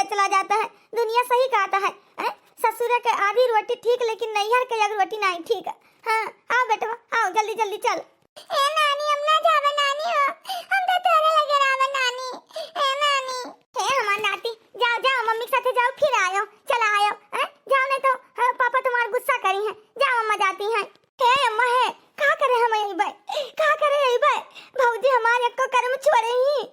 चला जाता है। दुनिया सही कहता है, ससुर के आधी रोटी ठीक लेकिन नैहर के एक रोटी नहीं ठीक। हाँ आओ बेटवा आओ, जल्दी जल्दी चल। ए नानी हम ना जावे नानी हो, हम तो तोरे लगे रावे नानी। ए नानी ए हमार नाती, जाओ जाओ मम्मी के साथ जाओ, फिर आयो, चला आयो। जाओ नहीं तो पापा तुम्हारा गुस्सा करी है। जाओ अम्मा जाती हैं। हे अम्मा है का करे हम यही भाई, का करे यही भाई, भौजी हमारे एक को कर्म छोड़े ही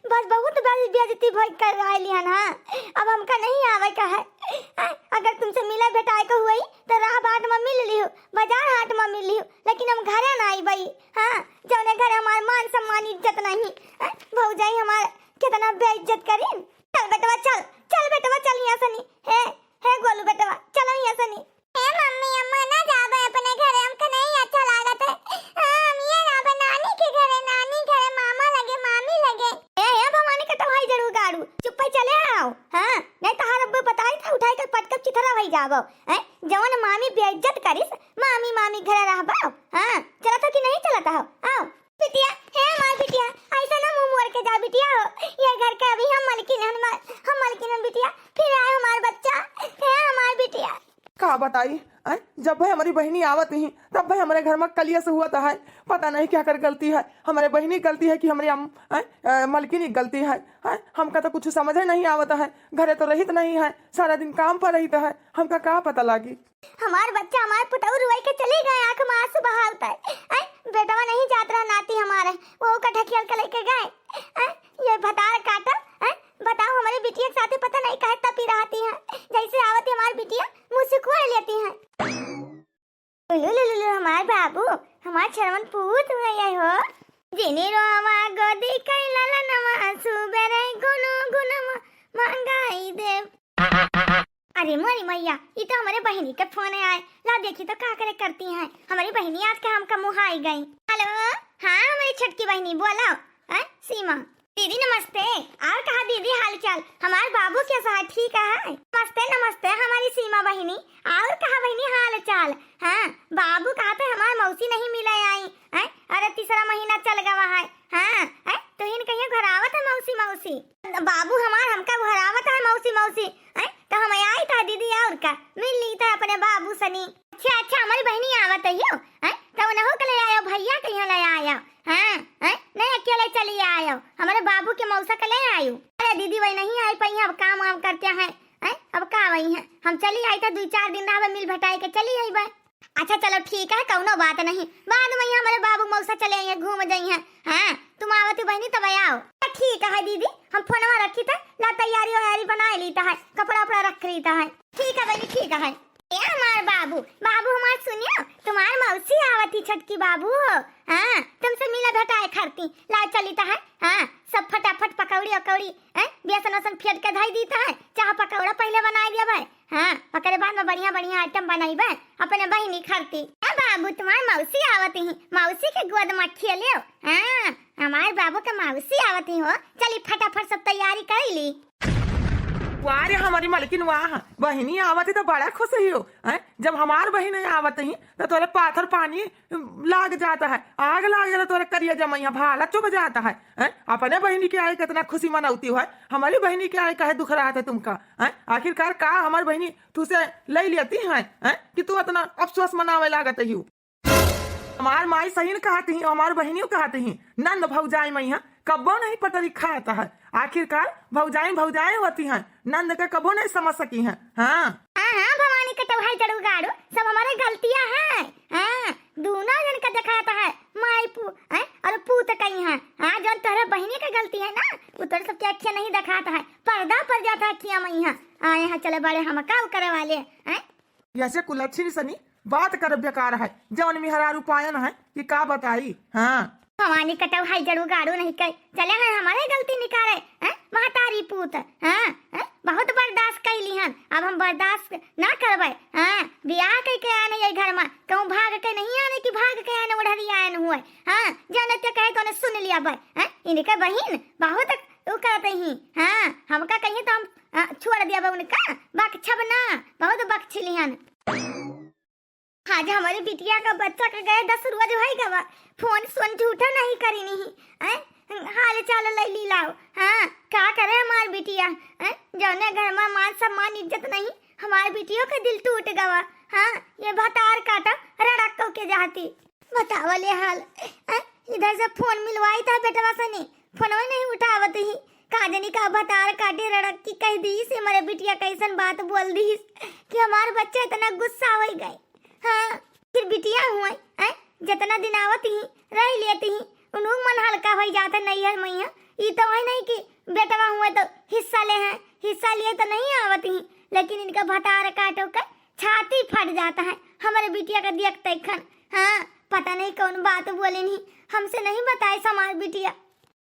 बस बहुत बड़ी बेइज्जती भई कर आइली हन। हां अब हमका नहीं आवे का है। अगर तुमसे मिला भेटाए को हुई तो राह बाट में मिल लियो, बाजार हाट में मिल लियो, लेकिन हम घरे ना आई भाई। हां जौने घर हमार मान सम्मान इज्जत नहीं, भौजाई हमार कितना बेइज्जत करी। चल बेटवा चल, चल बेटवा चल यहां से नी। हे गोलू बेटवा चलो यहां से नी। ए मम्मी अम्मा ना जावे अपने घरे, हमको नहीं अच्छा लागत है। हम ये रावे नानी के घरे, नानी घरे मामा लगे मामी लगे। ए भवानी का तो भाई जरूर गाड़ू चुप पे चले आओ। हां नहीं तो हर अब बताई था उठाई कर पटकप चिथरा भई जावो। जवन मामी बेइज्जत करिस, मामी मामी घरे रहबो। हां चला तो कि नहीं चलता हो, आओ बिटिया। हे हमार बिटिया ऐसा ना मुंह मोड़ के जा बिटिया हो, ये घर के अभी हम मालकिन बिटिया, फिर आए हमार बच्चा। हे हमार बिटिया का बताई जब भाई हमारी बहनी आवत नहीं तब भाई हमारे घर में कलिया से हुआ था है। पता नहीं क्या कर गलती है, हमारे बहनी गलती है कि हमारी मलकिनी गलती है। हमका तो कुछ समझ नहीं आवता है, घरे तो रहित नहीं है, सारा दिन काम पर रहित है, हमका क्या पता लागी। हमार बच्चा हमारे पुतौर रोई के चले गए, आंख में आंसू बहावता है। बेटवा नहीं जात रहा नाती हमारे, वो का ढकियल के लेके गए। ये भतार काटा बताओ हमारी बिटिया के साथ पता नहीं कहता पी रहती है, जैसे आवती हमारी बिटिया मुंह से कुआ लेती है। लुलुलुलु हमार बाबू हमार चरमन पूत भैया हो, जिनी रोवा गोदी कैला लनवा सुबेरे गुनु गुनु मंगाई दे। अरे मोरी मैया ये तो हमारे बहनी के फोन आए, ला देखी तो क्या करे करती हैं हमारी बहनी। आज के हमका मुँह आई गई। हेलो हाँ हमारी छटकी बहनी बोलो। सीमा दीदी नमस्ते। और कहा दीदी हाल चाल, हमारे बाबू कैसा है, ठीक है? नमस्ते नमस्ते हमारी सीमा बहनी। और कहा बहनी हाल चाल। हाँ बाबू कहा थे हमारे मौसी नहीं मिले आई। अरे तीसरा महीना चल गया है। हाँ तो इन कहीं घरावत है मौसी मौसी, बाबू हमार हमका घरावत है मौसी मौसी। तो हम आई था दीदी और का मिल ली था अपने बाबू सनी। अच्छा अच्छा हमारी बहनी आवत है तो न हो के ले आयो, भैया के यहाँ ले आयो। हाँ नहीं अकेले चली आयो, हमारे बाबू के मौसा के ले आयो। अरे दीदी वही नहीं आई पाई, अब काम वाम करते हैं। अब का वही है, हम चली आई था 2-4 दिन रहा मिल भटाई के चली आई बा। अच्छा चलो ठीक है कौनो बात नहीं, बाद में हमारे बाबू मौसा चले आए घूम जाई हैं। हाँ तुम आवती बहनी तब आओ। ठीक है दीदी हम फोनवा रखी था, ला तैयारी वैयारी बना ली है, कपड़ा उपड़ा रख ली है। ठीक है बहनी ठीक है। हमारे बाबू बाबू हमार सुनियो, तुम्हारे मौसी आवती छटकी बाबू हो। हाँ तुमसे मिला भेटाए खरती ला चली है। हाँ सब फटाफट पकौड़ी अकौड़ी बेसन वसन फेंट के धाई दीता है, चाह पकौड़ा पहले बना दिया भाई। हाँ पकड़े बाद में बढ़िया बढ़िया आइटम बनाई बे अपने बहनी खरती। बाबू तुम्हारे मौसी आवती ही, मौसी के गोद में खेले। हाँ हमारे बाबू के मौसी आवती हो, चली फटाफट सब तैयारी कर ली। वाह रे हमारी मलकिन वाह, बहनी आवत तो बड़ा खुश ही हो। जब हमार बहन आवत ही तो तोरे पाथर पानी लाग जाता है, आग लाग जाता तोरे करिया जमैया भाला चुक जाता है। अपने बहनी के आए कितना खुशी मनाती हो, हमारी बहनी के आए कहे दुख रहा था तुमका। आखिरकार का हमारी बहनी तुझसे ले लेती है कि तू इतना अफसोस मनावे लागत ही। हमार माई सही न कहती ही, हमार बहनियों कहती ही नंद भौजाई मैया कब्बो नहीं पटरी खाता है। आखिरकार भौजाई भौजाई होती हैं, नंद के कबो नहीं समझ सकी हैं। हाँ भवानी का तो भाई जड़ू गाड़ू सब हमारे गलतियां हैं। हाँ दोनों जन का दिखाता है माई पू और पूत कहीं है। हाँ जो तेरे बहनी का गलती है ना वो तेरे सबके अखियां नहीं दिखाता है, पर्दा पड़ जाता है अखियां मैया। आए हैं चले बड़े हम का करे वाले। ऐसे कुलच्छी सनी बात कर बेकार है, जौन मेहरारू पायन है कि का बताई। हाँ भवानी कटव हाई जड़ू गाड़ू नहीं कह चले हैं हमारे गलती निकाले महतारी पूत। बहुत बर्दाश्त कैली हन, अब हम बर्दाश्त ना करबे। ब्याह के आने ये घर में कहूँ भाग के नहीं आने की भाग के आने उड़हरी आए हुए। जनते कहे तो सुन लिया भाई इनके बहन बहुत वो कहते ही। हमका कहीं तो हम छोड़ दिया उनका बख्छब ना, बहुत बख्छली हन। आज हमारी बिटिया का बच्चा का गए 10 रोज है गवा, फोन सुन झूठा नहीं करी नहीं। हाल चाल ले ली लाओ। हाँ का करे हमार बिटिया जौने घर में मान सम्मान इज्जत नहीं, हमार बिटियों का दिल टूट गवा। हाँ, ये भतार काटा रड़क को के जाती बतावले हाल। इधर से फोन मिलवाई था बेटवा सनी, फोन नहीं उठावत ही, काजनी का भतार काटे रड़क की कह दी से मेरे बिटिया कैसन बात बोल दी कि हमार बच्चा इतना गुस्सा हो गए। हाँ, फिर बिटिया हुआ जितना दिन आवत ही रह लेती ही उन्हों मन हल्का हो जाता नैहर मैया। ये तो है नहीं कि बेटवा हुआ तो हिस्सा ले हैं, हिस्सा लिए तो नहीं आवत ही, लेकिन इनका भतार काटो का छाती फट जाता है हमारे बिटिया का देखते खन। हाँ, पता नहीं कौन बात बोले नहीं, हमसे नहीं बताए हमारे बिटिया।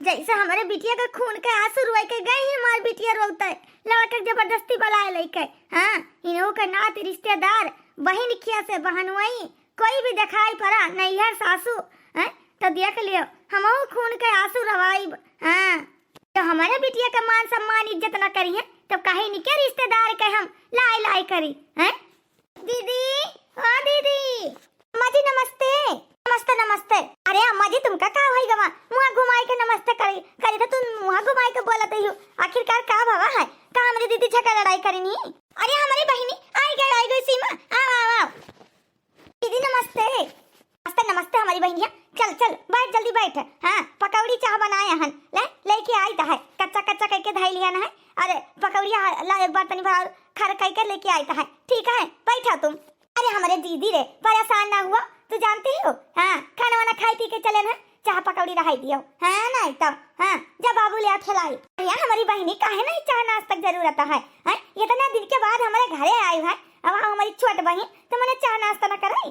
जैसे हमारे बिटिया का खून के आंसू रोए के गए ही हमारे बिटिया रोता है, लड़का जबरदस्ती बुलाए लेके। हाँ, इन्हों का नात रिश्तेदार बहन खिया से बहनवाई कोई भी दिखाई पड़ा नैहर सासू तो देख लियो हम खून के आंसू रवाई। हाँ, तो हमारे बिटिया का मान सम्मान इज्जत न करी है तो कहीं नहीं के रिश्तेदार के हम लाई लाई करी है। दीदी, हाँ दीदी, अम्मा जी नमस्ते। नमस्ते नमस्ते। अरे अम्मा जी तुमका का भाई गवा मुँह घुमाई के नमस्ते करी तो तुम मुँह घुमाई के बोलते हो, आखिरकार का भावा है का हमारी दीदी झगड़ा लड़ाई करी नहीं? अरे हमारी बहनी आई गई सीमा, आओ आओ दीदी नमस्ते। नमस्ते नमस्ते हमारी बहनिया, चल चल बैठ जल्दी बैठ। हाँ, पकौड़ी चाह बनाए हन लेके आई है, कच्चा कच्चा करके धाई लिया है। अरे पकौड़िया ला एक बार तनी भर खर कह के लेके आई है, ठीक है बैठा तुम। अरे हमारे दीदी रे परेशान ना हुआ, तू जानती हो। हाँ, खाना वाना खाई पी के चले ना, चाह पकौड़ी रहाई दियो। हाँ नहीं तो हाँ जब बाबू ले खिलाई। यार हमारी बहनी काहे नहीं चाह नाश्ता जरूरत है, इतना दिन के बाद हमारे घरे आई है। अब हमारी छोट बहन तो मैंने चाह नाश्ता न कराई।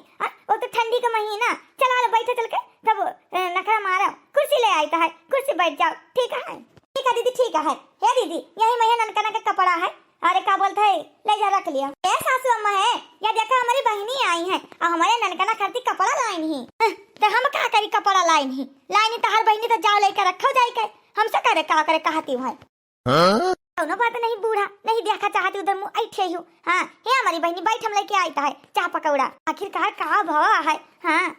वो तो ठंडी का महीना, चला बैठे चल के तब नखरा मारा, कुर्सी ले आई है, कुर्सी बैठ जाओ। ठीक है दीदी, ठीक है। हे दीदी यही मैया ननकना का कपड़ा है, अरे का बोलते है ले जा रख लिया। ए सासू अम्मा है या देखा हमारी बहनी आई है और हमारे ननकना करती कपड़ा लाई नहीं तो हम का करी, कपड़ा लाई नहीं तो हर बहनी तो जाओ लेकर रखो जाए के हमसे करे का करे कहती है। दोनों बात नहीं, बूढ़ा नहीं देखा चाहती उधर मुँह ऐठे हूँ। हाँ, हे हमारी बहनी बैठ हम लेके आई है चाह पकौड़ा। आखिरकार का भवा है। हाँ,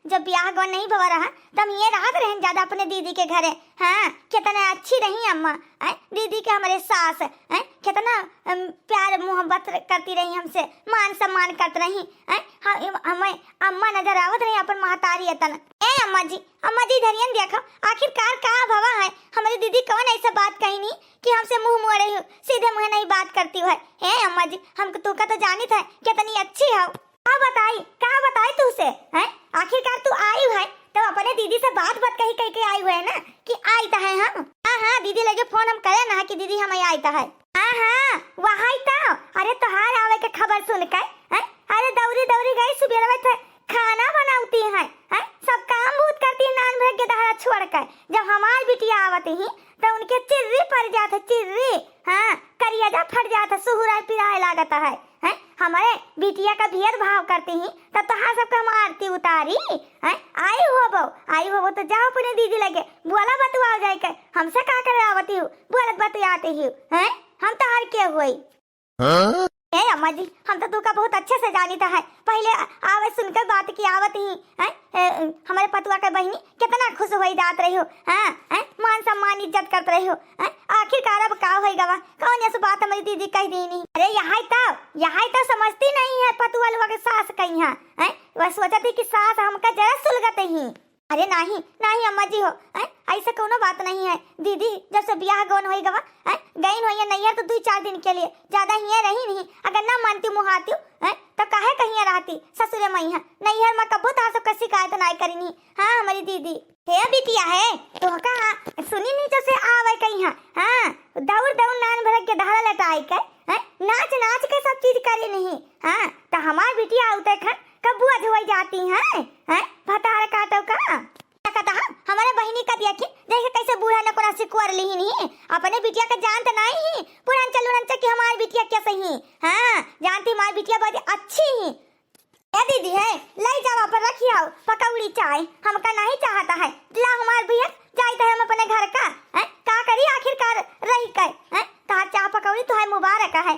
जब ब्याह गौन नहीं भवा रहा तब ये राहत रहे ज्यादा अपने दीदी के घरे। हाँ, कितना अच्छी रही अम्मा दीदी के हमारे सास कितना प्यार मोहब्बत करती रही हमसे, मान सम्मान करती रही। हमें अम्मा नजर आवत रही अपन महतारी तन। ए अम्मा जी धरियन देखो आखिरकार का भवा है हमारी दीदी कौन ऐसा बात कही नहीं कि हमसे मुंह मोड़ रही हो, सीधे मुंह नहीं बात करती है। हे अम्मा जी हमको तू का तो जानित है कितनी अच्छी हो। का बताई तू से आखिरकार तू आई है तो अपने दीदी से बात कही के आई हुए है ना कि आई तो है हम। हाँ दीदी लगे फोन हम करे ना कि दीदी हम आई तो है। हाँ वहाँ तो अरे तोहार आवे के खबर सुन के अरे दौरी गई सुबह थे खाना बनाती है, सब काम बहुत करती है नान भर के दहाड़ा छोड़ कर। जब हमारी बिटिया आवती ही तो उनके चिर्री पड़ जाता, चिर्री हाँ करिया फट जाता, सुहुरा पिराए लागता है। हमारे बिटिया का भेद भाव करती ही तब तो हाँ सबका हम आरती उतारी। आई हो तो जाओ अपने दीदी लगे बोला बतुआ जाए के हमसे का करे आवती हूँ, बोलत बतुआती हूँ। हम तो हर के हुई। ए अम्मा जी हम तो तू का बहुत अच्छे से जानी है, पहले आवे सुनकर बात की आवत ही हमारे पतुआ का बहनी कितना खुश हो जात रही हो। मान सम्मान इज्जत करते रही हो। आखिरकार अब का हो गवा कौन ऐसी बात हमारी दीदी कह दी नहीं। अरे यहाँ तो समझती नहीं है पतुआ लोग के सास कहीं है, वह सोचा थी कि सास हमका जरा सुलगते ही। अरे नहीं अम्मा जी हो ऐसा कोनो बात नहीं है। दीदी जब से ब्याह गौन हो गवा गई हो नैहर तो 2-4 दिन के लिए, ज्यादा ही रही नहीं। अगर ना मानती मुहाती तो काहे कहीं रहती ससुरे मई है, नैहर में कबू तार सबका शिकायत नहीं करी नहीं। हाँ हमारी दीदी हे बिटिया है तो कहा सुनी नहीं जैसे आवे कहीं है। हाँ दौड़ नान भर के धारा लटाई के नाच के सब चीज करे नहीं। हाँ तो हमारी बिटिया उते कबू अधुआई जाती है भतार काटो का कहता हमारे बहनी का देखी देखे कैसे बूढ़ा न कोना सिकुर ली नहीं, अपने बिटिया का जानते नहीं पुरान चलुरन की हमारी बिटिया कैसे ही। हाँ जानती हमारी बिटिया बहुत अच्छी ही। ए दीदी है ले जाओ पर रखी आओ पकौड़ी चाय हमका नहीं चाहता है, ला हमारे भैया जाते हम अपने घर का करी आखिरकार रही कर तार चाह पकौड़ी तो है मुबारक है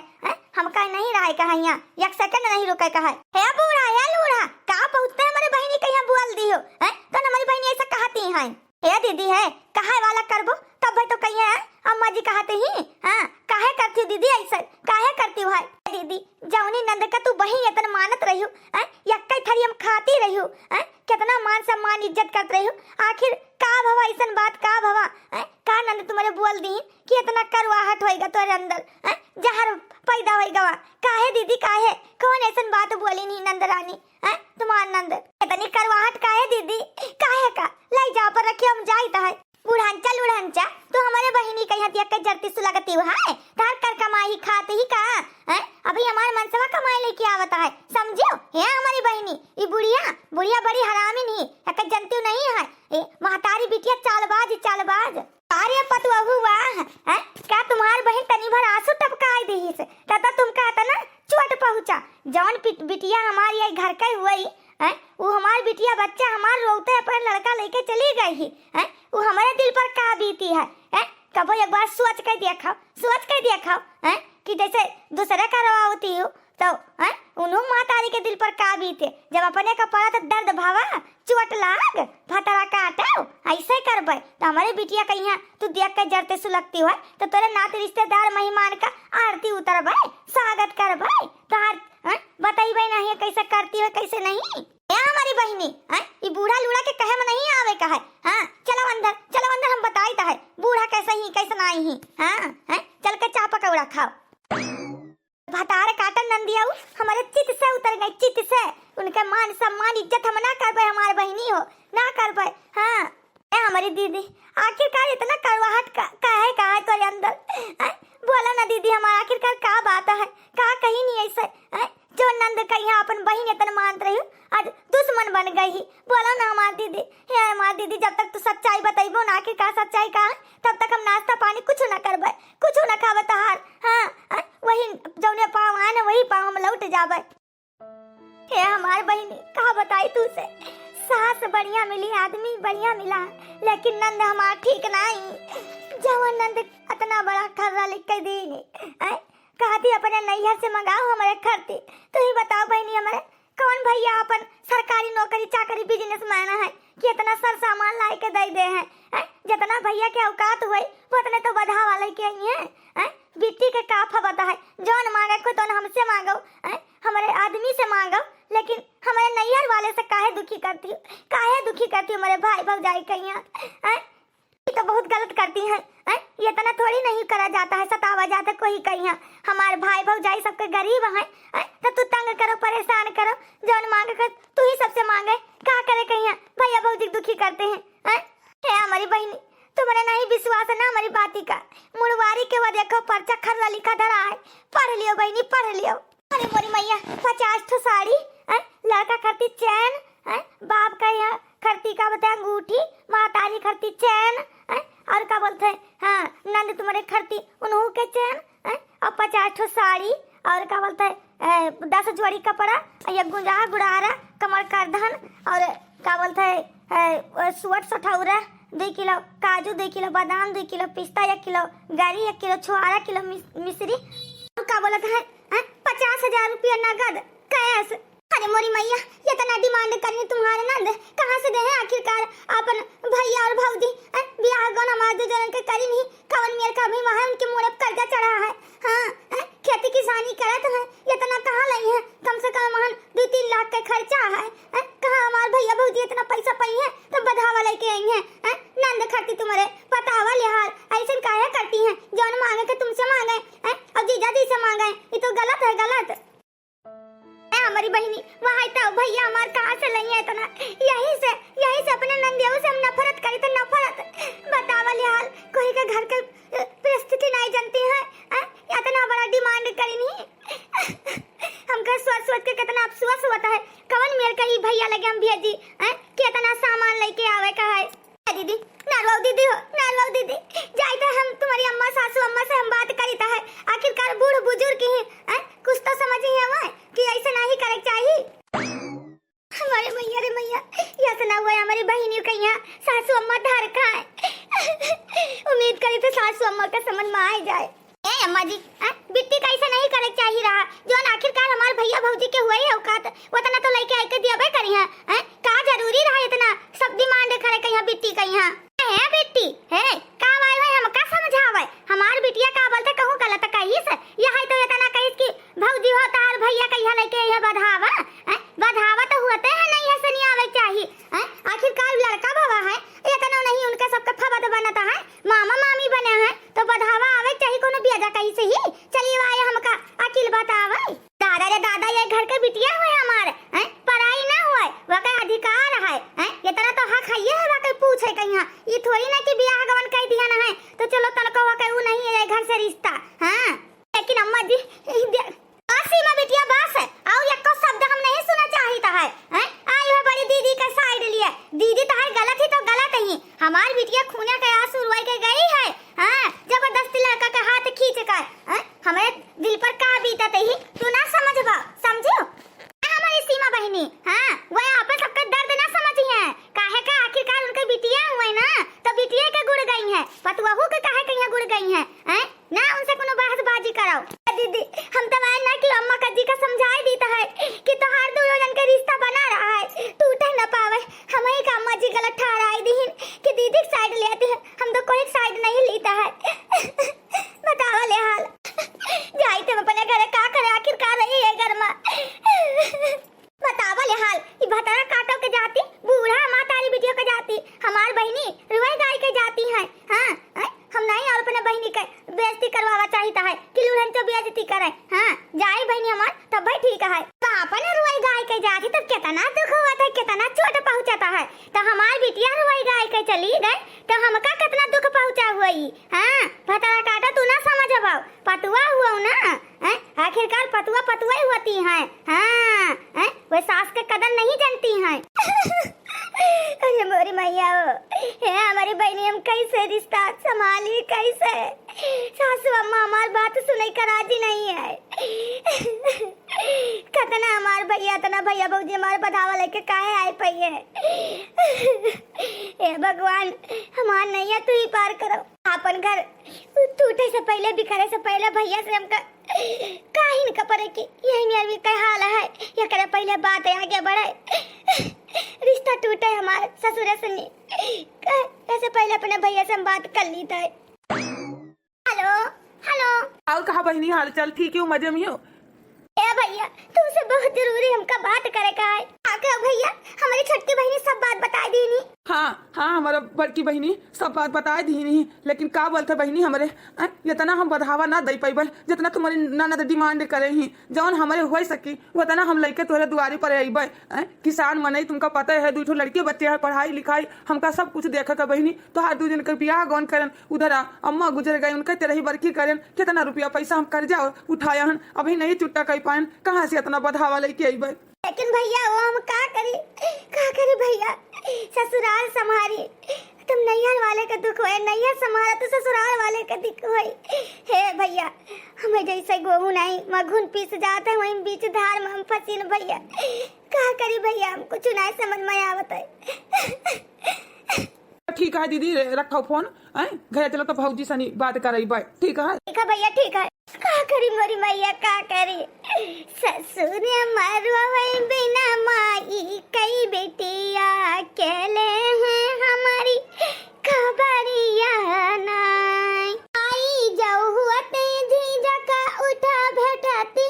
हमका नहीं रहे कहा यहाँ एक सेकंड नहीं रुके कहा। हे बूढ़ा या लूढ़ा का पहुँचते हमारे बहनी कहीं बोल दियो तो हमारी बहनी ऐसा कहती है। हे दीदी है कहा वाला करबो तब भाई तो कहीं है अम्मा जी खाते ही। हाँ काहे करती हो दीदी ऐसा, काहे करती हो भाई दीदी? जौनी नंद का तू बही इतना मानत रही हो, यक्का थरी हम खाती रही हो, कितना मान सम्मान इज्जत करते रही हो। आखिर का भवा ऐसा बात, का भवा का नंद तुम्हारे बोल दी कि इतना करवाहट होएगा तोरे अंदर, जहर पैदा होएगा? काहे दीदी काहे? कौन ऐसा बात बोली नहीं नंद रानी? तुम्हार नंद इतनी करवाहट काहे दीदी? काहे का लाई जा पर रखियो हम जाई है बुढ़ांचा लुढ़ांचा तो हमारे बहिनी कहीं हतिया के जरती सुलगती हुआ है तार कर कमाई खाते ही का अभी हमारे मनसवा कमाई लेके आवता है, समझियो? है हमारी बहिनी ये बुढ़िया बड़ी हरामी नहीं है, जनती नहीं है ये महतारी बिटिया चालबाज। अरे पतवा हुआ है क्या तुम्हारी बहन तनी भर आंसू टपकाई दी से तब तुम कहता ना चोट पहुंचा। जौन बिटिया हमारी ये घर का हुई है वो हमारी बिटिया बच्चा हमारे रोते अपना लड़का लेके चली गई है, वो हमारे दिल पर का बीती है कबो एक बार सोच कर देखो कि जैसे दूसरे का रवा होती हो तो उन्हों मातारी के दिल पर का बीते। जब अपने का पड़ा तो दर्द भावा चोट लाग भतरा काटो ऐसे करबे तो हमारे बिटिया कहीं तू देख के जरते सुलगती हुआ तो तेरे नाते रिश्तेदार मेहमान का आरती उतरबे स्वागत करबे तो बताइबे नहीं कैसे करती है कैसे नहीं। हमारी बहिनी ये बूढ़ा लूढ़ा के कहे में नहीं आवे का है। हाँ चलो अंदर हम बताई है बूढ़ा कैसे ही कैसे नहीं ही। हाँ चल के चाय पकौड़ा खाओ। भतार काटन नंदिया हमारे चित से उतर गई, चित से उनके मान सम्मान इज्जत हम ना कर पाए, हमारे बहिनी हो ना कर पाए। हाँ हमारी दीदी आखिरकार इतना करवाहट का है तेरे अंदर? बोला ना दीदी हमारा आखिरकार का बात है, का कहीं नहीं ऐसे जो नंद का यहाँ अपन बहन इतना मानत रही आज दुश्मन बन गई। बोला ना हमारी दीदी जब तक तू सच्चाई बताइबो ना आखिरकार सच्चाई का तब तक हम नाश्ता पानी कुछ ना करबे, कुछ ना खावे तहार। हाँ वही जौने पाँव है ना वही पाँव हम लौट जाबे। हे हमार बहनी कहा बताई तू से, सास बढ़िया मिली आदमी बढ़िया मिला लेकिन नंद हमार ठीक नहीं। जवन नंद इतना बड़ा खर्रा लिख के दी कहती अपने नैहर से मंगाओ हमारे खर्चे। तो ही बताओ बहनी हमारे कौन भैया अपन सरकारी नौकरी चाकरी बिजनेस मैन है कि इतना सर सामान ला के दे दे हैं। जितना भैया के औकात हुए उतने तो बधा वाले के ही है। बिट्टी के काफा बता है जौन मांगे को तो हमसे मांगो, हमारे आदमी से मांगो, लेकिन हमारे नैहर वाले से काहे दुखी करती हमारे भाई भौजाई कहिया तो बहुत गलत करती हैं। ये तना थोड़ी नहीं करा जाता है, सतावा जाता कोई कहिया। हमारे भाई भौजाई सबके गरीब हैं तो तू तंग करो परेशान करो जौन मांगे कर तू ही सबसे मांगे का करे कहिया भैया भौजी दुखी करते हैं। हे हमारी बहनी तुम्हारे नहीं विश्वास है ना हमारी बाती का मुड़वारी के वो देखो पर्चा खर्रा लिखा धरा है, पढ़ लियो बहनी पढ़ लियो। अरे मोरी मैया 50 ठो साड़ी लड़का करती चैन, बाप का यहाँ खरती का बताया अंगूठी, मातारी खरती चैन और क्या बोलते हैं हाँ नंद तुम्हारे खरती उन्हों के चैन और 50 ठो साड़ी और क्या बोलते है 10 जोड़ी कपड़ा या गुंजा गुड़ारा कमर करधन और क्या बोलते है सुअट सठौरा 2 किलो काजू 2 किलो बादाम 2 किलो पिस्ता 1 किलो गारी 1 किलो छुआरा किलो मिश्री क्या बोलते है 50,000 रुपया नगद कैश। अरे मोरी मैया ये तना डिमांड करनी तुम्हारे नंद कहाँ से दे आखिरकार अपन भैया और भौजी ब्याह गौन हमारे दो जन के करी नहीं कवन मेर का भी वहाँ उनके मुँह पर कर्जा चढ़ा है। हाँ खेती किसानी करत है ये तना कहाँ लाई है, कम से कम वहाँ 2-3 लाख का खर्चा है। कहाँ हमारे भैया भौजी इतना पैसा पाई है तो बधावा लेके आई है। नंद खरती तुम्हारे बतावा लिहाल ऐसे काहे करती है जौन मांगे के तुमसे मांगे और जीजा जी से मांगे ये तो गलत है गलत। हमारी बहनी वहाँ तो भैया हमार कहाँ से नहीं है इतना, यहीं से अपने नंदियों से हम नफरत करी तो नफरत बतावा लिहाल कोई के घर के परिस्थिति नहीं जानती है इतना बड़ा डिमांड करी नहीं। हमका सोच के कितना अफसोस होता है कवन मेर का ही भैया लगे हम भेजी कि इतना सामान लेके आवे का है। दीदी नारवाऊ दीदी जाए तो हम तुम्हारी अम्मा सासू अम्मा से हम बात करीता है आखिरकार बूढ़ बुजुर्ग ही कुछ तो समझ ही है कि ऐसा नहीं करे चाहिए। हमारे मैया ऐसा ना हुआ हमारी बहनी का यहाँ सासू अम्मा धार का है। उम्मीद करी तो सासू अम्मा का समझ में आ जाए। अम्मा जी बिट्टी का ऐसा नहीं करे चाहिए रहा जो आखिरकार हमारे भैया भौजी के हुए है औकात उतना तो लेके आके दिया करी है का जरूरी रहा इतना सब डिमांड करे कहीं बिट्टी का यहाँ है बिट्टी है का वाई है हम का समझावे हमार बिटिया जा कहीं से ही चलिए आए हमका अकिल बतावे। दादा रे दादा ये घर के बिटिया हुए हमारे हैं, पढ़ाई ना हुए वका अधिकार है हैं, ये तरह तो हक है ये वका पूछे कहीं ये थोड़ी ना कि बियाह गवन कह दिया ना है तो चलो तनको वका वो नहीं है घर से रिश्ता। हां लेकिन अम्मा जी सीमा बिटिया बस है और एको शब्द हम नहीं सुना चाहता है हैं। आई हो बड़ी दीदी का साइड लिए दीदी तो है गलत ही तो गलत ही हमारी बिटिया खूने के आंसू रोई के गई है। हां जबरदस्ती लड़का का हाथ खींच कर हैं हमारे दिल पर का बीतत ही तू ना समझबा समझो हमारी सीमा बहनी। हां वो आपस सबका दर्द ना समझी है काहे का आखिरकार उनके बिटिया हुए ना तो बिटिया के गुड़ गई है पतवाहू के काहे कहीं गुड़ गई है हैं ना उनसे कोनो बहसबाजी कराओ। दीदी हम तो ना कि अम्मा का जी का समझाई देता है कि तोहार दोनों जन के रिश्ता बना रहा है टूटे न पावे हमें का अम्मा जी गलत ठहराई दी कि दीदी साइड लेते हैं हम तो कोई साइड नहीं लेता है। बतावा ले हाल जाई थे अपने घर का करे आखिरकार रही है घर में बतावा ले हाल ये भतरा काटो के जाती बूढ़ा मातारी बिटिया के जाती हमार बहनी रुई गाय के जाती है। हां हम नहीं और अपने बहनी के बेइज्जती करवावा चाहता है कि लुढ़न तो बेइज्जती करे। हां जाई बहनी हमार तब भाई ठीक है अपन रुई गाय के जाती तब कितना दुख हुआ था कितना चोट पहुंचाता है तो हमार बिटिया रुई गाय के चली गई तो हमका कितना दुख पहुंचा हुई। हां भतरा काटा तू ना समझ पाओ पतुआ हुआ ना हैं आखिरकार पतुआ पतुआ ही होती है। हां हैं वो सास के कदर नहीं जानती हैं। अरे मोरी मैया है हमारी बहनी हम कैसे रिश्ता संभाली कैसे सासू अम्मा हमार बात सुने का राजी नहीं है। कितना हमार भैया तना भैया बहूजी हमारे बधावा लेके काहे आए पई है। ए भगवान हमार नैया तू ही पार करो अपन घर टूटे से पहले बिखरे से पहले भैया से हमका काहे न पड़े कि यही मेरी का हाल है या करे पहले बात आगे बढ़े रिश्ता टूटे हमारे ससुर से नहीं ऐसे पहले अपने भैया से हम बात कर ली थे। हेलो हेलो और कहा बहनी हाल चाल ठीक है मजे में हो। ए भैया तुमसे बहुत जरूरी हमका बात करे का है आके भैया हमारी छोटी बहनी सब बात बता दी नी। हाँ हाँ हमारा बड़की बहनी सब बात बता दी नहीं लेकिन का बोलते बहनी हमारे जितना हम बढ़ावा ना दे पाइबल जितना तुम्हारी ननद डिमांड करे ही जौन हमारे हो सकी उतना हम लड़के तोहरे दुआरी पर अबे। किसान मने तुमका पता है दू लड़के बच्चे है पढ़ाई लिखाई हमका सब कुछ देखे का बहनी तो हर 2 दिन के बियाह गौन करन उधर अम्मा गुजर गए उनके तेरही बरकी करन कितना रुपया पैसा हम कर्जा उठाया हन अभी नहीं चुट्टा कर पाए कहाँ से इतना बढ़ावा लेके अबे। लेकिन भैया वो हम का करे भैया ससुराल संभारी तुम नैहर वाले का दुख है नैहर संभाला तो ससुराल वाले का दुख है। हे भैया हमें जैसे गेहूं नहीं मघुन पीस जाते हैं वहीं बीच धार में हम फंसी न भैया का करी भैया हम कुछ नहीं समझ में आवत है। ठीक है दीदी रखो फोन घर चलो तो भौजी सनी बात करे ठीक है भैया ठीक है का करी मोरी मैया का करी ससुर मरवा बिना माई कई बेटिया अकेले हैं हमारी खबरिया नहीं आई जाऊ हुआते झिझका उठा भेटाती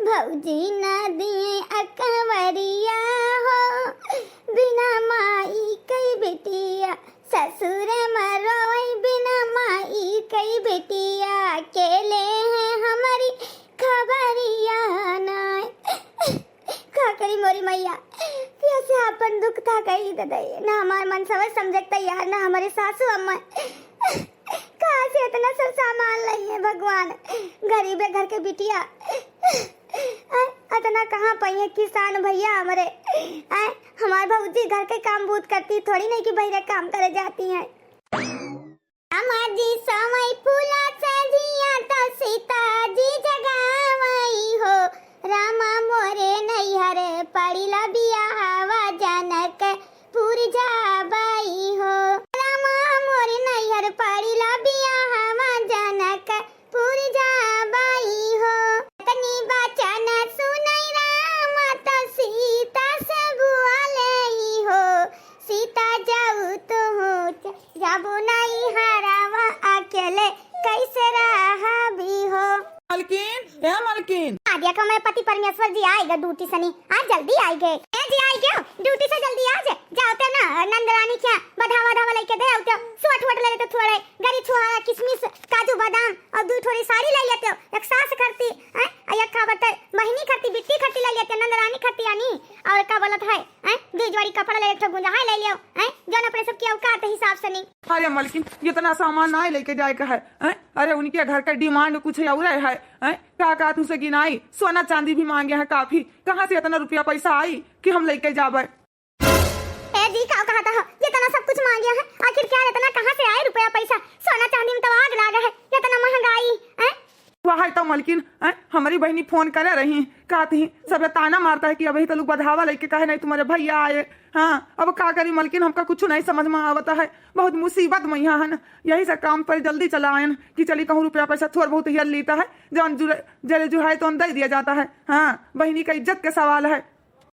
भौजी ना दिए अकवरिया हो बिना माई कई बेटिया ससुर मरोई बिना माई कई बेटिया अकेले हैं हमारी खबरिया नहीं का करी मोरी मैया कैसे अपन दुख था कही दे ना हमार मन समझ तैयार ना हमारे सासू अम्मा कहाँ से इतना सब सामान लाई है भगवान गरीब घर के बिटिया इतना कहाँ पाई है किसान भैया हमारे हमारे भौजी घर के काम बूत करती थोड़ी नहीं कि बहरे काम करे जाती हैं। हमारी समय फूला सजिया तो सीता जी जगावई हो रामा मोरे नैहर पड़िला बियाहवा जनक पुर जाबाई हो रामा मोरे नैहर पड़िला बियाहवा जनक पुर जाबाई हो तनी बचन सुनई रामा तो सीता से बुआ ले हो सीता जाऊ तो हो जाबो नहीं हरावा अकेले कैसे रहा भी हो। मालकिन आज्ञा का मेरे पति परमेश्वर जी आएगा ड्यूटी सनी आज जल्दी आएंगे जी आएंगे ड्यूटी से जल्दी आ जाए। जाओ ते ना नंदरानी क्या बढ़ावा ढावा लेके दे आओ ते सोट वोट ले लेते थोड़े गरी छुहारा किशमिश काजू बादाम और दो थोड़ी साड़ी ले लेते एक सास करती हैं एक का बटे बहिनी करती बिट्टी करती ले लेते नंदरानी करती यानी और का बोलत है हैं दो जोड़ी कपड़ा ले एक गुंजा है ले लियो हैं जौन अपने सब की औकात हिसाब से नहीं। अरे मलकिन इतना सामान ना लेके जाए का है हैं? अरे उनके घर का डिमांड कुछ और है हैं? का तुझसे गिनाई सोना चांदी भी मांगे हैं काफी कहाँ से इतना रुपया पैसा आई कि हम लेके जावे। ए दी का कहता है इतना सब कुछ मांगे है आखिर क्या इतना कहाँ से आए रुपया पैसा सोना चांदी में तो आग लागा है इतना महंगाई है। वह तो मलकिन हमारी बहनी फोन करे रही कहती सब ताना मारता है कि अभी तो लोग बढ़ावा लेके कहे नहीं तुम्हारे भैया आए। हाँ अब का करी मलकिन हमका कुछ नहीं समझ में आवता है बहुत मुसीबत में यहाँ है ना यही से काम पर जल्दी चला आए कि चली कहूँ रुपया पैसा थोड़ा बहुत हिल लेता है जौन जरे जो है तो दे दिया जाता है। हाँ बहनी का इज्जत का सवाल है।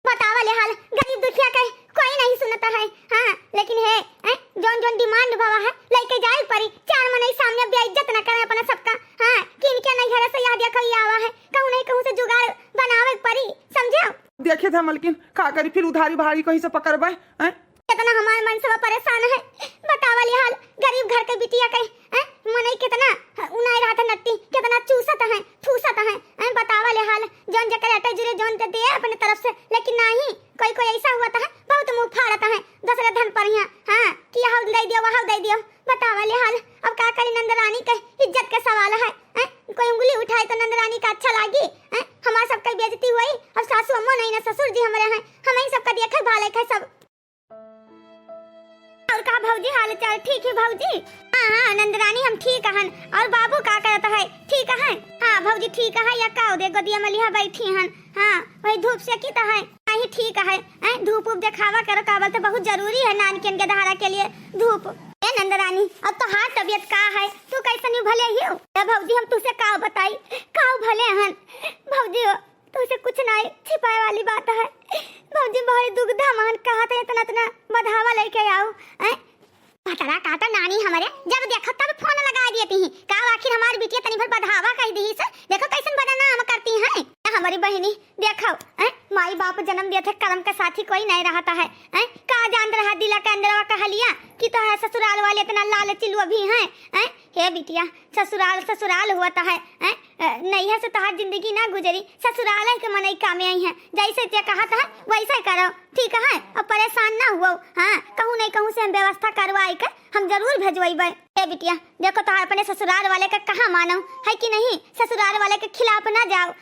बतावा ले हाल गरीब दुखिया का कोई नहीं सुनता है। हाँ लेकिन है जोन जोन डिमांड भावा है लेके जाए परी चार महीने सामने बेइज्जत न करे अपना सबका। हाँ किन क्या नहीं घर से याद देखो आवा है कहूँ नहीं कहूँ से जुगाड़ बनावे परी समझो। देखे था मलकिन का करी फिर उधारी भारी कहीं से पकड़बे कितना हमारे मन से परेशान है बतावा ले हाल गरीब घर के बिटिया कहीं मन कितना उनाई रहा था नट्टी कितना चूसत है ठूसत है बतावा ले हाल जोन जकर अटे जुरे जोन ते दे अपने तरफ से लेकिन नहीं कोई ऐसा हुआ है बहुत मुंह फाड़ता है दूसरे धन पर यहाँ। हाँ किया हाउ दे दियो वहां दे दियो बतावा ले हाल अब का करी नंदरानी का इज्जत का सवाल है कोई उंगली उठाए तो नंदरानी का अच्छा लागी हमारा सबका बेइज्जती हुई अब सासू अम्मा नहीं ना ससुर जी हमारे हैं हम ही सबका देखे भाले का सब। और का भौजी हाल चाल ठीक है भौजी। हाँ नंदरानी हम ठीक हन और बाबू का करता है ठीक है। हाँ भौजी ठीक है या का दे गोदिया में लिया बैठी हन। हाँ वही धूप से की है नहीं ठीक है धूप उप दिखावा करो काबल तो बहुत जरूरी है नानकिन के दहारा के लिए धूप। ए नंदरानी अब तो हाँ तबियत का है तू कैसे नहीं भले ही हो भौजी हम तुझसे का बताई का भले हन भौजी तुझसे कुछ नहीं छिपाए वाली बात है भौजी बहुत दुग्धा मान कहा था इतना बढ़ावा लेके आओ पतरा काटा नानी हमारे जब देखो तब फोन लगा दिए थी का आखिर हमारी बिटिया तनी भर बढ़ावा कह दी से देखो कैसन बदनाम करती हैं हमारी बहनी देखो माई बाप जन्म दिया थे कर्म का साथी कोई नहीं रहता है का जान रहा दिला के अंदर कह लिया कि तो है ससुराल वाले इतना लालची लोग भी हैं हे बिटिया ससुराल हुआ तो है नहीं है से तहार जिंदगी ना गुजरी ससुराल के मनई काम आई है जैसे ते कहा था वैसा करो ठीक है अब परेशान ना हुआ। हाँ कहूँ नहीं कहूँ से हम व्यवस्था करवाई कर हम जरूर भेजवाई ए बिटिया देखो तो अपने ससुराल वाले का कहाँ मानो है कि नहीं ससुराल वाले के खिलाफ ना जाओ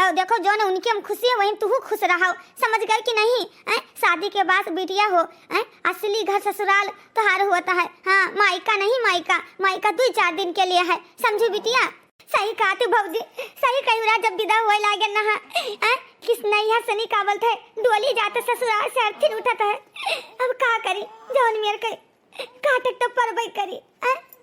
और देखो जो न उनकी हम खुशी है वही तू खुश रहो समझ गए कि नहीं शादी के बाद बिटिया हो असली घर ससुराल तोहार होता है। हाँ मायका नहीं मायका 2-4 दिन के लिए है समझी बिटिया। सही कहा तू भौजी सही कही रहा जब विदा हुए लागे ना किस नैया सनी काबल थे डोली जाते ससुराल से अर्थिन उठता है अब का करी जौन मेर के काटक तो परबई करी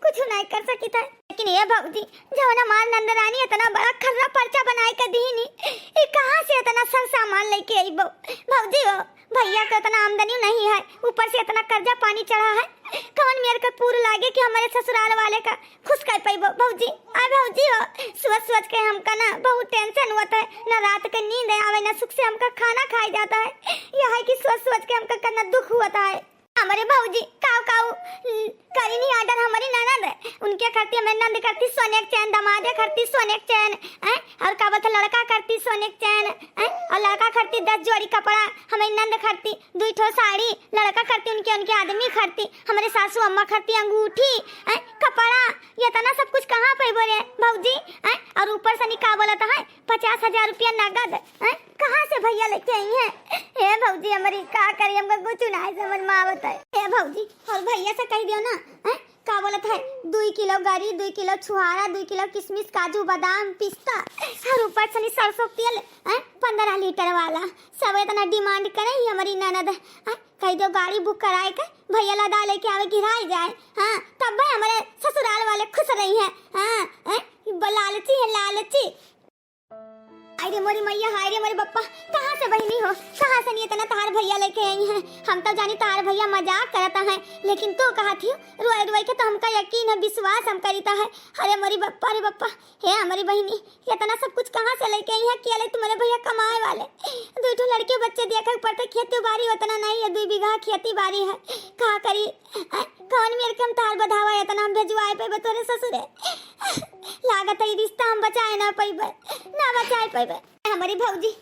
कुछ नहीं कर सकी था लेकिन ये भौजी जौन हमार नंदरानी इतना बड़ा खर्रा पर्चा बनाए के दी नहीं ये कहाँ से इतना सब सामान लेके आई भौजी हो भैया का इतना आमदनी नहीं है ऊपर से इतना कर्जा पानी चढ़ा है कौन मेरे को पूर लागे कि हमारे ससुराल वाले का खुश कर पाई भौजी भौजी हो सोच के हमका ना बहुत टेंशन होता है ना रात के नींद आवे ना सुख से हमका खाना खाया जाता है यह है कि सोच के हमका करना दुख होता है। हमारे भौजी काऊ करी नहीं आर्डर हमारी ननद उनके करती हमारी नंद करती सोने के चैन दमादे करती सोने के चैन और का बता लड़का करती सोने के चैन और लड़का करती 10 जोड़ी कपड़ा हमारी नंद करती 2 ठो साड़ी लड़का करती उनके आदमी करती हमारे सासू अम्मा करती अंगूठी कपड़ा ये तना सब कुछ कहाँ पे बोले भौजी और ऊपर से निकाह बोला था 50,000 रुपया नगद कहाँ से भैया लेके आई है ए भौजी हमारी का करी हमको कुछ नहीं समझ में आवत है ए भौजी और भैया से कह दियो ना का बोलत है 2 किलो गरी 2 किलो छुहारा 2 किलो किशमिश काजू बादाम पिस्ता और ऊपर से सरसों तेल 15 लीटर वाला सब इतना डिमांड करे ही हमारी ननद कह दो गाड़ी बुक कराए के भैया लदा लेके आवे गिराई जाए। हाँ तब भाई हमारे ससुराल वाले खुश रही है। हाँ लालची है लालची। अरे मोरी मैया हाय रे मोरी बप्पा कहाँ से बहनी हो, कहाँ से नहीं इतना तार भैया लेके आई हैं। हम तो जानी तार भैया मजाक करता है, लेकिन तू कहा थी रोए रोए के तो हमका यकीन है, विश्वास हम करीता है। अरे मोरी बप्पा रे बप्पा, हे हमारी बहनी इतना सब कुछ कहाँ से लेके आई है? केले तुम्हारे भैया कमाए वाले, दो लड़के बच्चे देखा पड़ते, खेती बाड़ी उतना नहीं है, 2 बीघा खेती बाड़ी है, कहा करी कौन मेरे के हम तार बधावा इतना हम भेजवाए पे तोरे ससुरे। लागत है रिश्ता हम बचाए ना पैबे, ना बचाए पैबे। हमारी भौजी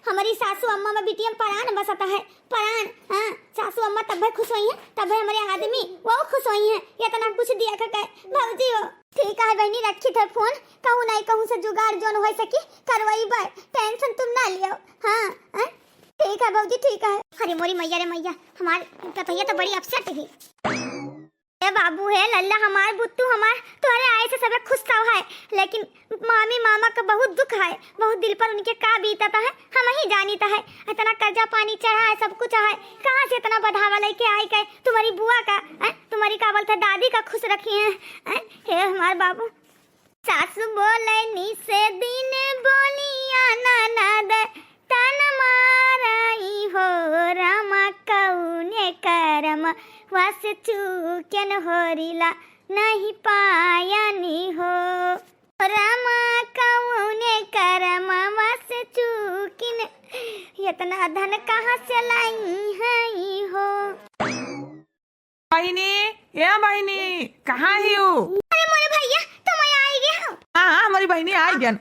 हमारी सासू अम्मा में बिटिया परान बसता है, परान। हाँ सासू अम्मा तब भी खुश हुई है, तब भी हमारे आदमी वो खुश हुई है, इतना कुछ दिया कर भौजी हो। ठीक है बहनी, रखी थे फोन, कहूँ नहीं कहूँ से जुगाड़ जोन हो सकी करवाई बाय, टेंशन तुम ना लियो। हाँ ठीक है भौजी ठीक है। अरे मोरी मैया रे मैया, हमारे कतैया तो बड़ी अपसेट है। ए बाबू है लल्ला हमार बुत्तू हमार तोरे आए से सब खुश था है, लेकिन मामी मामा का बहुत दुख है, बहुत दिल पर उनके का बीतता है हम ही जानीता है। इतना कर्जा पानी चढ़ा है, सब कुछ है, कहाँ से इतना बढ़ावा लेके आई के तुम्हारी बुआ का तुम्हारी का बोलते दादी का खुश रखी है। हे हमार बाबू सासू बोले नी से दिन बोलिया ननद तन माराई हो, रामा कौने करम वस चूकन होरिला नहीं पायानी हो, रामा कौने करम वस चूकिन इतना धन कहाँ से लाई है हो। बहिनी या बहिनी कहाँ ही हो? अरे मोरे भैया तुम आई गए हो? हाँ हमारी बहिनी आई गया।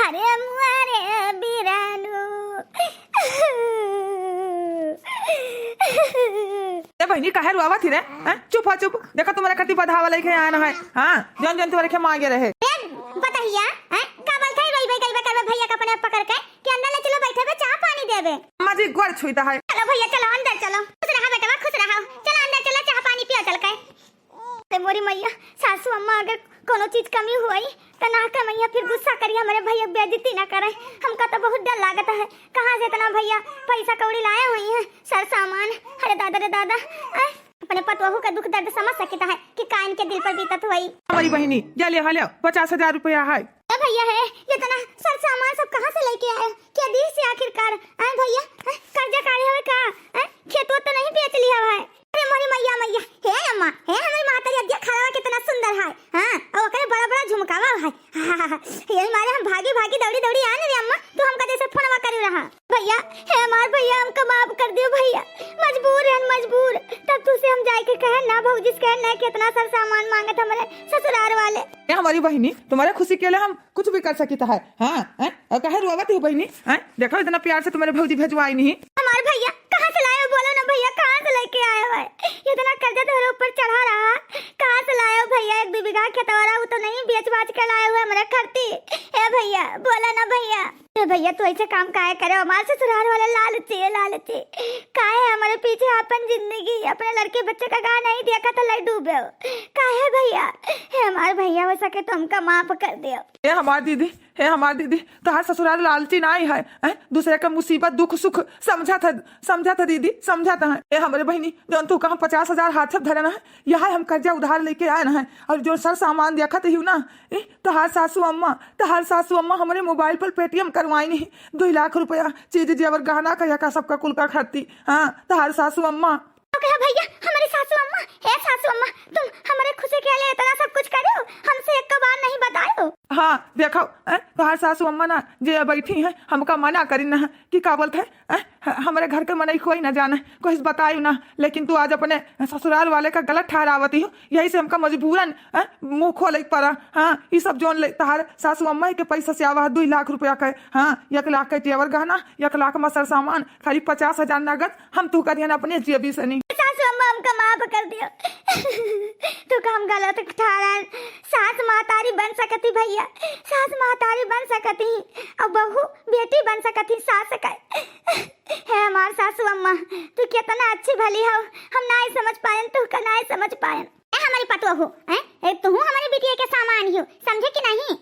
अरे मुआरे बिरानू बहनी काहे रुआवा थी रे? चुप हो चुप, देखो तुम्हारे कति बधावा लेके आना है। हाँ जन जन तुम्हारे के मांगे रहे बताइया का बोलता है रोई भाई कई बार भैया का अपने पकड़ के कि अंदर ले चलो, बैठे बे चाय पानी देबे। अम्मा जी गोड़ छुईता है। चलो भैया चलो अंदर चलो, खुश रहा बेटा खुश रहा, चलो अंदर चलो चाय पानी पियो चल के। अरे मोरी मैया सासू अम्मा अगर कोनो चीज कमी हुई तो ना का मैया फिर गुस्सा करिए, हमारे भैया बेइज्जती ना करे, हमका तो बहुत डर लागता है। कहाँ से इतना भैया पैसा कौड़ी लाए हुई है सर सामान। अरे दादा रे दादा अपने पतवहू का दुख दर्द समझ सकता है कि कान के दिल पर बीतत हुई। हमारी बहनी जा ले हाले 50,000 रुपया है। भैया है इतना सर सामान सब कहाँ से लेके आए? क्या दी से आखिरकार भैया कर्जा काढ़े हुए का खेत तो नहीं बेच लिया है? अरे मोरी मैया मैया हे अम्मा हे हमारी माता री अद्या खड़ा कितना सुंदर है। हां और ओकरे बड़ा बड़ा झुमकावा है। ये मारे हम भागी भागी दौड़ी दौड़ी आने रे अम्मा, तू हमका जैसे फोनवा कर रहा भैया। हे हमार भैया हमका माफ कर दियो भैया, मजबूर है मजबूर। तब तू से हम जाए के कहे ना भौजी से कहे ना कितना सर सामान मांगत हमारे ससुराल वाले। ये हमारी बहनी तुम्हारे खुशी के लिए हम कुछ भी कर सकता है। हाँ और कहे रुआवत हो बहनी? देखो इतना प्यार से तुम्हारे भौजी भेजवाई नहीं। हमारे भैया कहाँ से लाए हो बोलो ना भैया, कहाँ से लेके आए हो? इतना कर्जा तुम्हारे ऊपर चढ़ा रहा, कहाँ से लाए हो भैया? 1-2 बीघा खेतवारा वो तो नहीं बेच बाच के लाए हुए हमारे खर्ची। ए भैया बोला ना भैया। भैया तो ऐसे काम काहे करे? हमारे ससुराल वाले लालची काहे हमारे पीछे अपन जिंदगी अपने लड़के बच्चे का गा नहीं देखा तो लड़ डूबे हो काहे भैया? हमारे भैया हो सके तो हमका माफ कर दियो। हे हमारी दीदी तोहार ससुराल लालची नहीं है, दूसरे का मुसीबत दुख सुख समझा था दीदी समझा था। ये हमारे बहनी जो तू कहा 50,000 हाथ से धरना है, यह हम कर्जा उधार लेके आए ना है, और जो सर सामान देखा तो ना तोहार सासू अम्मा हमारे मोबाइल पर पेटीएम करवाई नहीं 2 लाख रुपया चीज जेवर गहना का सबका कुल का खर्ची। हाँ तोहार सासू अम्मा भैया हमारी सासू अम्मा है। सासू अम्मा तुम हमारे खुशी के लिए इतना सब कुछ करे हो, हमसे एक बार नहीं बताए। हाँ देखो तोहार सासू अम्मा ना जे बैठी है हमका मना करी ना कि का बोलते है हमारे घर के मनाई कोई ना जाने कोई बतायु ना, लेकिन तू आज अपने ससुराल वाले का गलत ठहरावती हो, यही से हमका मजबूरन मुंह खोले पड़ा। हाँ ये सब जोन ले तोहार सासू अम्मा के पैसा से आवा 2 लाख रुपया के। हाँ 1 लाख के तेवर गहना 1 लाख मसर सामान खाली 50,000 नगद हम तू करियन अपने जेबी से नहीं। सासू अम्मा हमका माफ कर दियो। तू काम गलत ठहरान, सास मातारी बन सकती भैया, सास मातारी बन सकती और बहू बेटी बन सकती सास का। है हमार सासू अम्मा तू कितना अच्छी भली हो, हम नहीं समझ पाए, तू का नहीं समझ पाए। हमारी पतो हो तू हमारी बिटिया के सामान ही हो, समझे कि नहीं?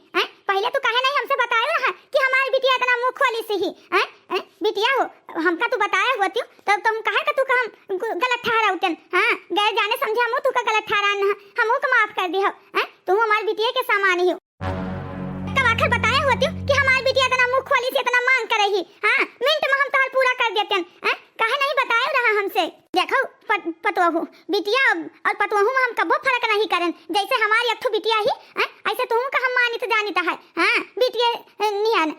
पहले तू कहे नहीं हमसे बताया रहा कि हमारी बिटिया इतना मुख खोली से ही बिटिया हो, हमका तू बताया हुआ तू तब तुम कहे का तू का हम गलत ठहरा उतन। हाँ गैर जाने समझे हम तू का गलत ठहरा हम को माफ कर दियो। तू हमारी बिटिया के सामान ही हो, कब आखिर बताया होती हूँ कि हमारी बिटिया इतना मुख खोली से इतना मांग कर रही। हाँ, मिनट में हम तो पूरा कर देते हैं। काहे नहीं बताया रहा हमसे? देखो पतवहू बिटिया और पतवहू में हम कबो फर्क नहीं करें। जैसे हमारी अठू बिटिया ही ऐसे तुम का हम मानित जानित है। हाँ, बिटिया नियन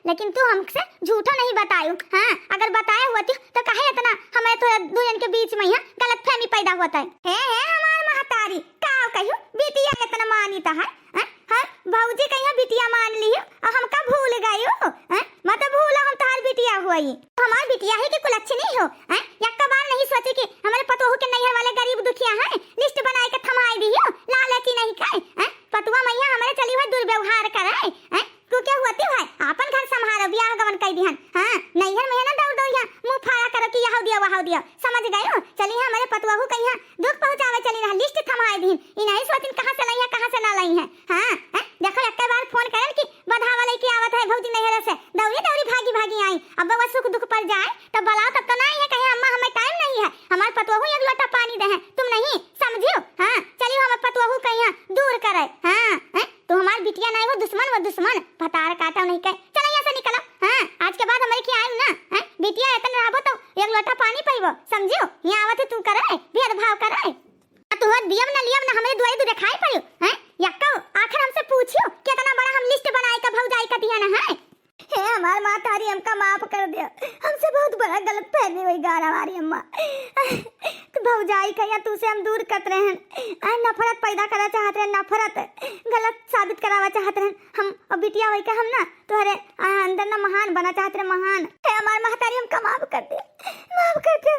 लेकिन तू हमसे झूठा नहीं बतायू। हाँ, अगर बताया होती तो काहे इतना हमारे थोड़ा दुनिया के बीच में यहाँ गलतफहमी पैदा होता है। हमार महतारी का कहूँ बिटिया इतना मानित है। हाँ, भौजी कहिया बिटिया मान ली और हमका भूल गयो। मत भूला हम तार बिटिया हुई। हमार बिटिया है कि कुल अच्छी नहीं हो। एक बार नहीं सोचे कि हमारे पतोहू के नैहर वाले गरीब दुखिया हैं लिस्ट बनाए के थमाई दी हो लालची नहीं खाए। पतुआ मैया हमारे चली हुई दुर्व्यवहार कराए। तू क्या होती है अपन घर संभालो बियाह गमन कर दिहन। हाँ, नैहर में ना दौड़ दो यहाँ मुंह फाड़ा करो कि यहां दिया वहां दिया। समझ गए हो? चली हमारे पतुआ कहिया दुख पहुंचावे चली रहा लिस्ट थमाई दी। ई नहीं सोचिन कहां से लाई है कहां से ना लाई है। हां, देखो एक बार फोन करन कि बधावा लेके आवत है भौजी नैहर से दौड़ी दौड़ी भागी भागी आई। अब वो सुख दुख पर जाए तो बलाओ तब तो नहीं है कहे अम्मा हमें टाइम नहीं है हमारे पतुआ एक लोटा पानी दे तुम नहीं समझियो। हां, चलियो हमारे पतुआ कहिया दूर करे। हां, तो हमारी बिटिया नहीं वो दुश्मन भतार काटा नहीं कहे चल यहां से निकलो। हां, आज के बाद हमारे की आयु ना बिटिया इतने रहबो तो एक लोटा पानी पीबो समझियो। यहां आवत तू करे भेदभाव करे तू दियम ना लियम ना हमें दुआई दू दिखाई पड़ो। हैं, यक्का आखिर हमसे पूछियो कितना बड़ा हम लिस्ट बनाए का भौजाई का दिया ना है। हे हमार मातारी हमका माफ कर दे। हमसे बहुत बड़ा गलत फहमी हुई गार हमारी अम्मा। तो भौजाई कहिया तू से हम दूर करत रहे हैं। नफरत पैदा करा चाहत रहे नफरत गलत साबित करावा चाहत रहे हम और बिटिया होई के हम ना तोहरे अंदर ना महान बना चाहत रहे महान। हे हमार मातारी हमका माफ कर दे माफ कर दे।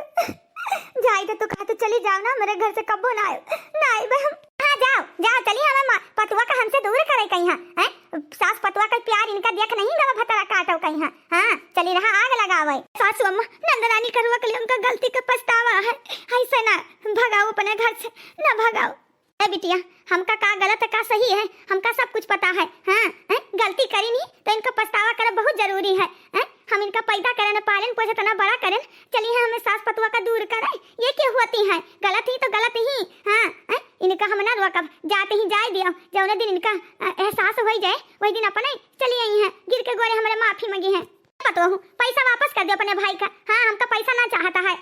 जाई तो कहा तो चली जाओ ना मेरे घर से कब्बो ना आयो ना आई हम। हाँ जाओ चलिए हमें पतुआ का हमसे दूर करे कहीं। हैं, सास पतुआ का प्यार इनका देख नहीं गवा भतरा काटो कहीं। हाँ, चली रहा आग लगावे सासू अम्मा नंदरानी करवा के लिए उनका गलती का पछतावा है। ऐसे ना भगाओ अपने घर से ना भगाओ। ए बिटिया हमका का गलत है का सही है हमका सब कुछ पता है। हाँ, गलती करी नहीं तो इनका पछतावा करना बहुत जरूरी है। हम इनका पैदा करें पालन पोषण ना बड़ा करें चलिए हमें सास पतुआ का दूर करें। ये क्या होती है गलत ही तो गलत ही। हाँ, इनका हम ना रोकब जाते ही जाए दियो जौने दिन इनका एहसास हो जाए वही दिन अपने चली आई है गिर के गोरे हमारे माफी मांगी है। पतुआ पैसा वापस कर दो अपने भाई का। हाँ, हमका पैसा ना चाहता है।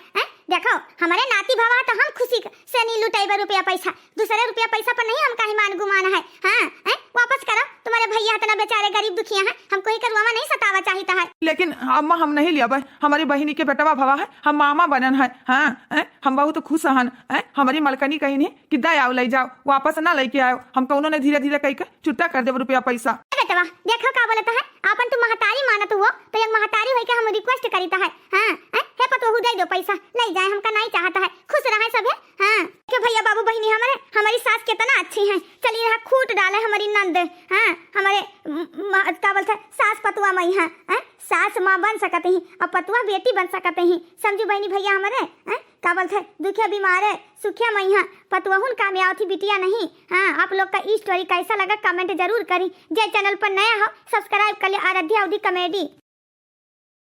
देखो हमारे नाती भावा तो हम खुशी से नहीं लुटाई रुपया पैसा दूसरे रुपया पैसा पर नहीं हमका ईमान गुमाना है। हाँ, वापस करो तुम्हारे भैया इतना बेचारे गरीब दुखिया हैं हमको ही करवावा नहीं सतावा चाहता है। लेकिन अम्मा हम नहीं लिया भाई हमारी बहिनी के बेटवा भवा है हम मामा बनन है। हाँ, हम बहुत खुश हन। हमारी मलकनी कहीं नहीं कि दया ले जाओ वापस ना लेके आओ हमको उन्होंने धीरे धीरे कही चुट्टा कर दे रुपया पैसा। बेटवा देखो का बोलता है आपन तुम महतारी मानत हो तो एक महतारी होई के हम रिक्वेस्ट करीता है। हाँ, हे पतोहू दे दो पैसा ले जाए हमका नहीं चाहता है खुश रहे सब है। हाँ, के भैया बाबू बहिनी हमारी सास कितना अच्छी है चलिए यहाँ खूट डाले हमारी नंद। हाँ, हमारे का बोलते सास पतुआ मई है। सास माँ बन सकते ही और पतुआ बेटी बन सकते ही समझू बहनी भैया हमारे का बोलते दुखिया बीमार है सुखिया मई है पतुआ कामयाब थी बिटिया नहीं। हाँ, आप लोग का ई स्टोरी कैसा लगा कमेंट जरूर करी। जे चैनल पर नया हो सब्सक्राइब कर ले आराध्या अवधि कॉमेडी।